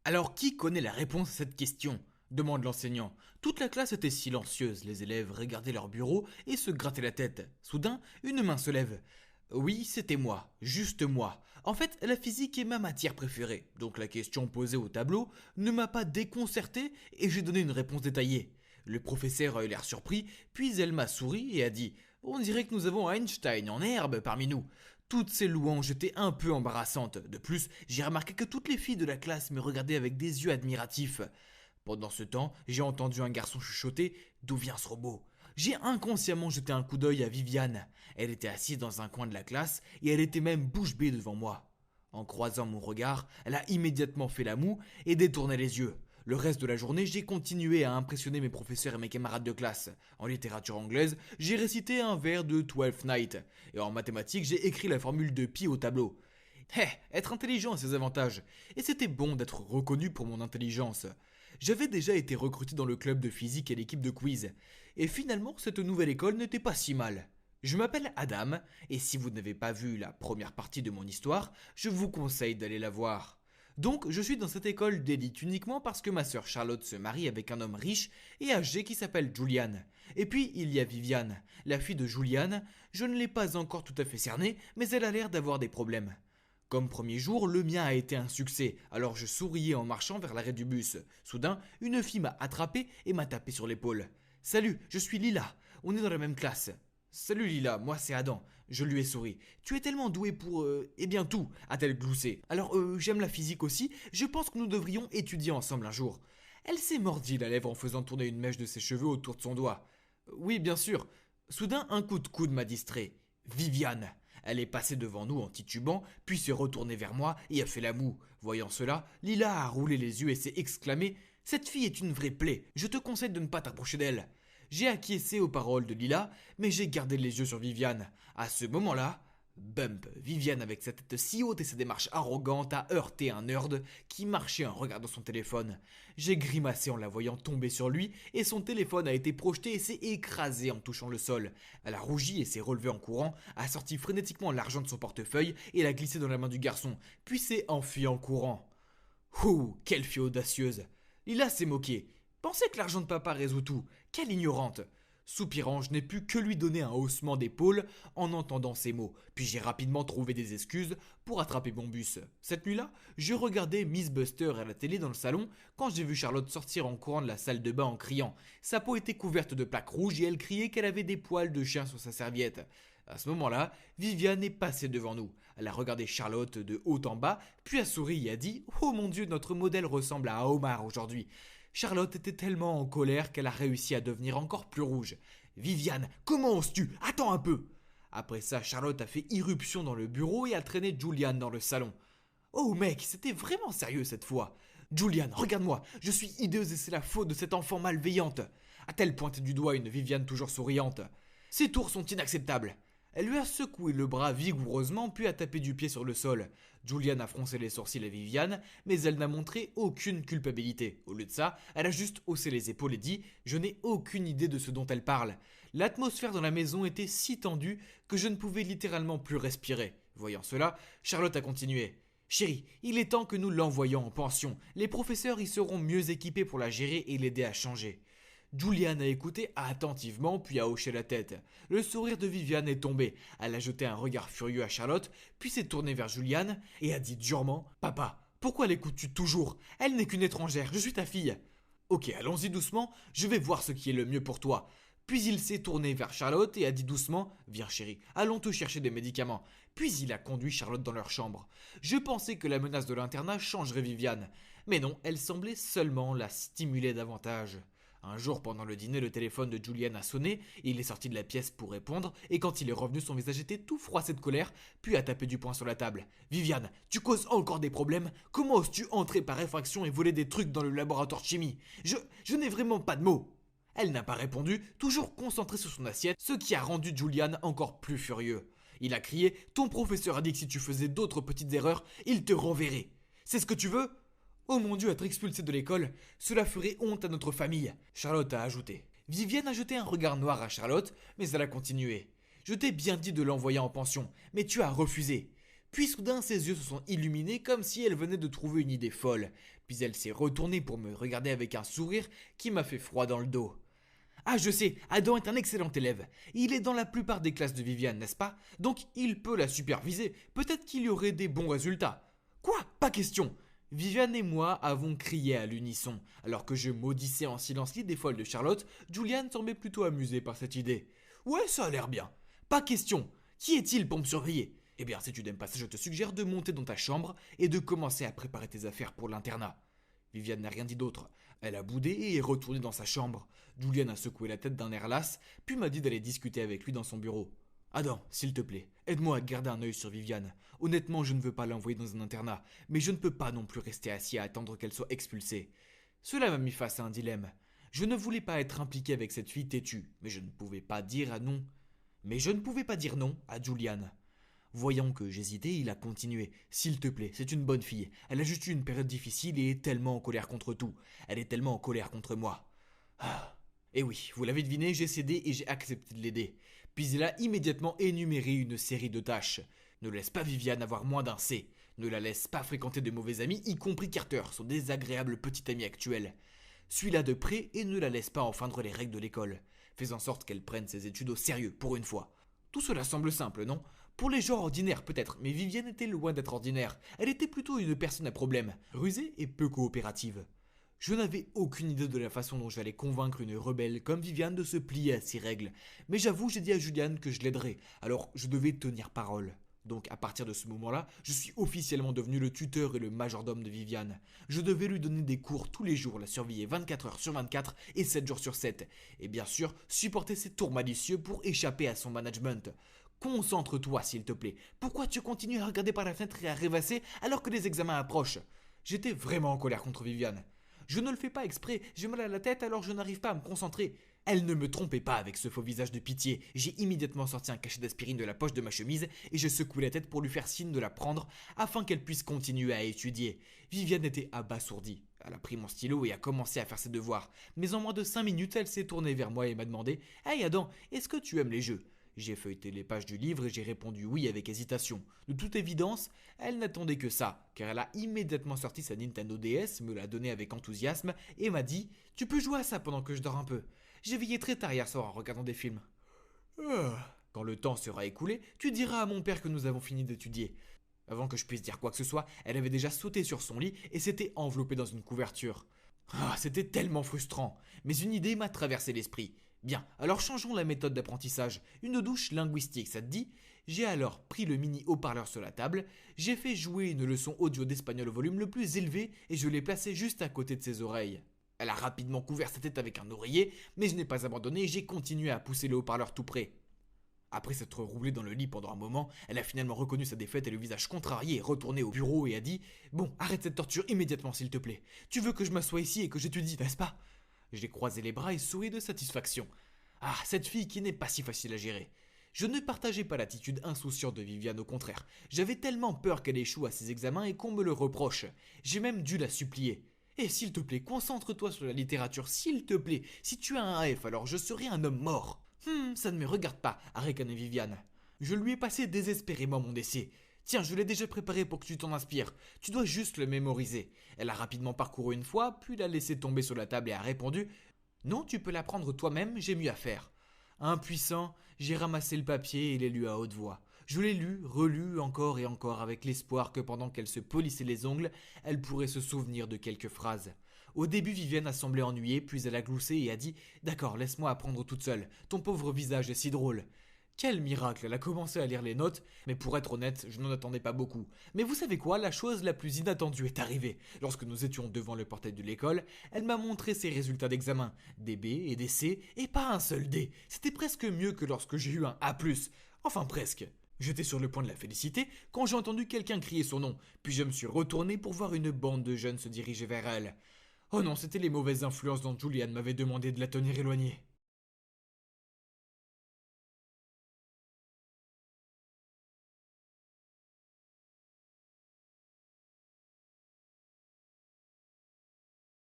Alors qui connaît la réponse à cette question demande l'enseignant. Toute la classe était silencieuse, les élèves regardaient leur bureau et se grattaient la tête. Soudain, une main se lève. Oui, c'était moi, juste moi. En fait, la physique est ma matière préférée, donc la question posée au tableau ne m'a pas déconcerté et j'ai donné une réponse détaillée. Le professeur a eu l'air surpris, puis elle m'a souri et a dit On dirait que nous avons Einstein en herbe parmi nous. Toutes ces louanges étaient un peu embarrassantes. De plus, j'ai remarqué que toutes les filles de la classe me regardaient avec des yeux admiratifs. Pendant ce temps, j'ai entendu un garçon chuchoter D'où vient ce robot J'ai inconsciemment jeté un coup d'œil à Viviane. Elle était assise dans un coin de la classe et elle était même bouche bée devant moi. En croisant mon regard, elle a immédiatement fait la moue et détourné les yeux. Le reste de la journée, j'ai continué à impressionner mes professeurs et mes camarades de classe. En littérature anglaise, j'ai récité un vers de Twelfth Night. Et en mathématiques, j'ai écrit la formule de pi au tableau. Être intelligent a ses avantages. Et c'était bon d'être reconnu pour mon intelligence. J'avais déjà été recruté dans le club de physique et l'équipe de quiz. Et finalement, cette nouvelle école n'était pas si mal. Je m'appelle Adam, et si vous n'avez pas vu la première partie de mon histoire, je vous conseille d'aller la voir. Donc, je suis dans cette école d'élite uniquement parce que ma sœur Charlotte se marie avec un homme riche et âgé qui s'appelle Julian. Et puis, il y a Viviane, la fille de Julian. Je ne l'ai pas encore tout à fait cernée, mais elle a l'air d'avoir des problèmes. Comme premier jour, le mien a été un succès, alors je souriais en marchant vers l'arrêt du bus. Soudain, une fille m'a attrapé et m'a tapé sur l'épaule. Salut, je suis Lila, on est dans la même classe. Salut Lila, moi c'est Adam. Je lui ai souri. Tu es tellement doué pour eh bien tout, a-t-elle gloussé. Alors j'aime la physique aussi, je pense que nous devrions étudier ensemble un jour. Elle s'est mordie la lèvre en faisant tourner une mèche de ses cheveux autour de son doigt. Oui, bien sûr. Soudain, un coup de coude m'a distrait. Viviane. Elle est passée devant nous en titubant, puis s'est retournée vers moi et a fait la moue. Voyant cela, Lila a roulé les yeux et s'est exclamée Cette fille est une vraie plaie, je te conseille de ne pas t'approcher d'elle. J'ai acquiescé aux paroles de Lila, mais j'ai gardé les yeux sur Viviane. À ce moment-là, bump, Viviane avec sa tête si haute et sa démarche arrogante a heurté un nerd qui marchait en regardant son téléphone. J'ai grimacé en la voyant tomber sur lui et son téléphone a été projeté et s'est écrasé en touchant le sol. Elle a rougi et s'est relevée en courant, a sorti frénétiquement l'argent de son portefeuille et l'a glissé dans la main du garçon, puis s'est enfuie en courant. Ouh, quelle fille audacieuse! Lila s'est moquée. Pensez que l'argent de papa résout tout. Quelle ignorante! Soupirant, je n'ai pu que lui donner un haussement d'épaule en entendant ces mots, puis j'ai rapidement trouvé des excuses pour attraper mon bus. Cette nuit-là, je regardais Miss Buster à la télé dans le salon quand j'ai vu Charlotte sortir en courant de la salle de bain en criant. Sa peau était couverte de plaques rouges et elle criait qu'elle avait des poils de chien sur sa serviette. À ce moment-là, Viviane est passée devant nous. Elle a regardé Charlotte de haut en bas, puis a souri et a dit « Oh mon Dieu, notre modèle ressemble à Omar aujourd'hui !» Charlotte était tellement en colère qu'elle a réussi à devenir encore plus rouge. « Viviane, comment oses-tu? Attends un peu !» Après ça, Charlotte a fait irruption dans le bureau et a traîné Julian dans le salon. « Oh mec, c'était vraiment sérieux cette fois !»« Julian, regarde-moi, je suis hideuse et c'est la faute de cette enfant malveillante !» A-t-elle pointé du doigt une Viviane toujours souriante. « Ces tours sont inacceptables !» Elle lui a secoué le bras vigoureusement puis a tapé du pied sur le sol. Julian a froncé les sourcils à Viviane, mais elle n'a montré aucune culpabilité. Au lieu de ça, elle a juste haussé les épaules et dit « Je n'ai aucune idée de ce dont elle parle ». L'atmosphère dans la maison était si tendue que je ne pouvais littéralement plus respirer. Voyant cela, Charlotte a continué. Chérie, il est temps que nous l'envoyions en pension. Les professeurs y seront mieux équipés pour la gérer et l'aider à changer. Juliane a écouté attentivement puis a hoché la tête. Le sourire de Viviane est tombé. Elle a jeté un regard furieux à Charlotte, puis s'est tournée vers Juliane et a dit durement « Papa, pourquoi l'écoutes-tu toujours? Elle n'est qu'une étrangère, je suis ta fille. » Ok, allons-y doucement, je vais voir ce qui est le mieux pour toi. Puis il s'est tourné vers Charlotte et a dit doucement « Viens chérie, allons te chercher des médicaments. » Puis il a conduit Charlotte dans leur chambre. Je pensais que la menace de l'internat changerait Viviane. Mais non, elle semblait seulement la stimuler davantage. Un jour, pendant le dîner, le téléphone de Julian a sonné, il est sorti de la pièce pour répondre, et quand il est revenu, son visage était tout froissé de colère, puis a tapé du poing sur la table. « Viviane, tu causes encore des problèmes? Comment oses-tu entrer par effraction et voler des trucs dans le laboratoire de chimie? Je n'ai vraiment pas de mots !» Elle n'a pas répondu, toujours concentrée sur son assiette, ce qui a rendu Julian encore plus furieux. Il a crié « Ton professeur a dit que si tu faisais d'autres petites erreurs, il te renverrait. C'est ce que tu veux ? Oh mon Dieu, être expulsé de l'école, cela ferait honte à notre famille. » Charlotte a ajouté. Viviane a jeté un regard noir à Charlotte, mais elle a continué. « Je t'ai bien dit de l'envoyer en pension, mais tu as refusé. » Puis soudain ses yeux se sont illuminés comme si elle venait de trouver une idée folle. Puis elle s'est retournée pour me regarder avec un sourire qui m'a fait froid dans le dos. Ah, je sais, Adam est un excellent élève. Il est dans la plupart des classes de Viviane, n'est-ce pas? Donc il peut la superviser. Peut-être qu'il y aurait des bons résultats. Quoi? Pas question. Viviane et moi avons crié à l'unisson. Alors que je maudissais en silence l'idée folle de Charlotte, Julian semblait plutôt amusé par cette idée. Ouais, ça a l'air bien. Pas question. Qui est-il pour me surveiller? Eh bien, si tu n'aimes pas ça, je te suggère de monter dans ta chambre et de commencer à préparer tes affaires pour l'internat. Viviane n'a rien dit d'autre. Elle a boudé et est retournée dans sa chambre. Julian a secoué la tête d'un air las, puis m'a dit d'aller discuter avec lui dans son bureau. Adam, s'il te plaît, aide-moi à garder un œil sur Viviane. Honnêtement, je ne veux pas l'envoyer dans un internat, mais je ne peux pas non plus rester assis à attendre qu'elle soit expulsée. Cela m'a mis face à un dilemme. Je ne voulais pas être impliqué avec cette fille têtue, mais je ne pouvais pas dire non. Mais je ne pouvais pas dire non à Julian. Voyant que j'hésitais, il a continué. S'il te plaît, c'est une bonne fille. Elle a juste eu une période difficile et est tellement en colère contre tout. Elle est tellement en colère contre moi. Ah. Et oui, vous l'avez deviné, j'ai cédé et j'ai accepté de l'aider. Puis il a immédiatement énuméré une série de tâches. Ne laisse pas Viviane avoir moins d'un C. Ne la laisse pas fréquenter de mauvais amis, y compris Carter, son désagréable petit ami actuel. Suis-la de près et ne la laisse pas enfreindre les règles de l'école. Fais en sorte qu'elle prenne ses études au sérieux, pour une fois. Tout cela semble simple, non? Pour les gens ordinaires peut-être, mais Viviane était loin d'être ordinaire. Elle était plutôt une personne à problème, rusée et peu coopérative. Je n'avais aucune idée de la façon dont j'allais convaincre une rebelle comme Viviane de se plier à ces règles. Mais j'avoue, j'ai dit à Julian que je l'aiderais, alors je devais tenir parole. Donc à partir de ce moment-là, je suis officiellement devenu le tuteur et le majordome de Viviane. Je devais lui donner des cours tous les jours, la surveiller 24 heures sur 24 et 7 jours sur 7. Et bien sûr, supporter ses tours malicieux pour échapper à son management. Concentre-toi s'il te plaît. Pourquoi tu continues à regarder par la fenêtre et à rêvasser alors que les examens approchent? J'étais vraiment en colère contre Viviane. Je ne le fais pas exprès, j'ai mal à la tête alors je n'arrive pas à me concentrer. Elle ne me trompait pas avec ce faux visage de pitié. J'ai immédiatement sorti un cachet d'aspirine de la poche de ma chemise et je secouai la tête pour lui faire signe de la prendre afin qu'elle puisse continuer à étudier. Viviane était abasourdie. Elle a pris mon stylo et a commencé à faire ses devoirs. Mais en moins de 5 minutes, elle s'est tournée vers moi et m'a demandé « Hey Adam, est-ce que tu aimes les jeux ?» J'ai feuilleté les pages du livre et j'ai répondu oui avec hésitation. De toute évidence, elle n'attendait que ça, car elle a immédiatement sorti sa Nintendo DS, me l'a donnée avec enthousiasme et m'a dit « Tu peux jouer à ça pendant que je dors un peu. J'ai veillé très tard hier soir en regardant des films. » Quand le temps sera écoulé, tu diras à mon père que nous avons fini d'étudier. Avant que je puisse dire quoi que ce soit, elle avait déjà sauté sur son lit et s'était enveloppée dans une couverture. C'était tellement frustrant, mais une idée m'a traversé l'esprit. Bien, alors changeons la méthode d'apprentissage. Une douche linguistique, ça te dit? J'ai alors pris le mini haut-parleur sur la table, j'ai fait jouer une leçon audio d'espagnol au volume le plus élevé et je l'ai placé juste à côté de ses oreilles. Elle a rapidement couvert sa tête avec un oreiller, mais je n'ai pas abandonné et j'ai continué à pousser le haut-parleur tout près. Après s'être roulée dans le lit pendant un moment, elle a finalement reconnu sa défaite et le visage contrarié est retourné au bureau et a dit « Bon, arrête cette torture immédiatement s'il te plaît. Tu veux que je m'assoie ici et que j'étudie, n'est-ce pas ?» J'ai croisé les bras et souri de satisfaction. Ah, cette fille qui n'est pas si facile à gérer. Je ne partageais pas l'attitude insouciante de Viviane, au contraire. J'avais tellement peur qu'elle échoue à ses examens et qu'on me le reproche. J'ai même dû la supplier. Et s'il te plaît, concentre-toi sur la littérature, s'il te plaît. Si tu as un F, alors je serai un homme mort. Ça ne me regarde pas, a ricané Viviane. Je lui ai passé désespérément mon essai. Tiens, je l'ai déjà préparé pour que tu t'en inspires. Tu dois juste le mémoriser. Elle a rapidement parcouru une fois, puis l'a laissé tomber sur la table et a répondu « Non, tu peux l'apprendre toi-même, j'ai mieux à faire. » Impuissant, j'ai ramassé le papier et l'ai lu à haute voix. Je l'ai lu, relu encore et encore avec l'espoir que pendant qu'elle se polissait les ongles, elle pourrait se souvenir de quelques phrases. Au début, Viviane a semblé ennuyée, puis elle a gloussé et a dit « D'accord, laisse-moi apprendre toute seule. Ton pauvre visage est si drôle. » Quel miracle, elle a commencé à lire les notes, mais pour être honnête, je n'en attendais pas beaucoup. Mais vous savez quoi, la chose la plus inattendue est arrivée. Lorsque nous étions devant le portail de l'école, elle m'a montré ses résultats d'examen. Des B et des C, et pas un seul D. C'était presque mieux que lorsque j'ai eu un A+. Enfin presque. J'étais sur le point de la féliciter quand j'ai entendu quelqu'un crier son nom, puis je me suis retourné pour voir une bande de jeunes se diriger vers elle. Oh non, c'était les mauvaises influences dont Julian m'avait demandé de la tenir éloignée.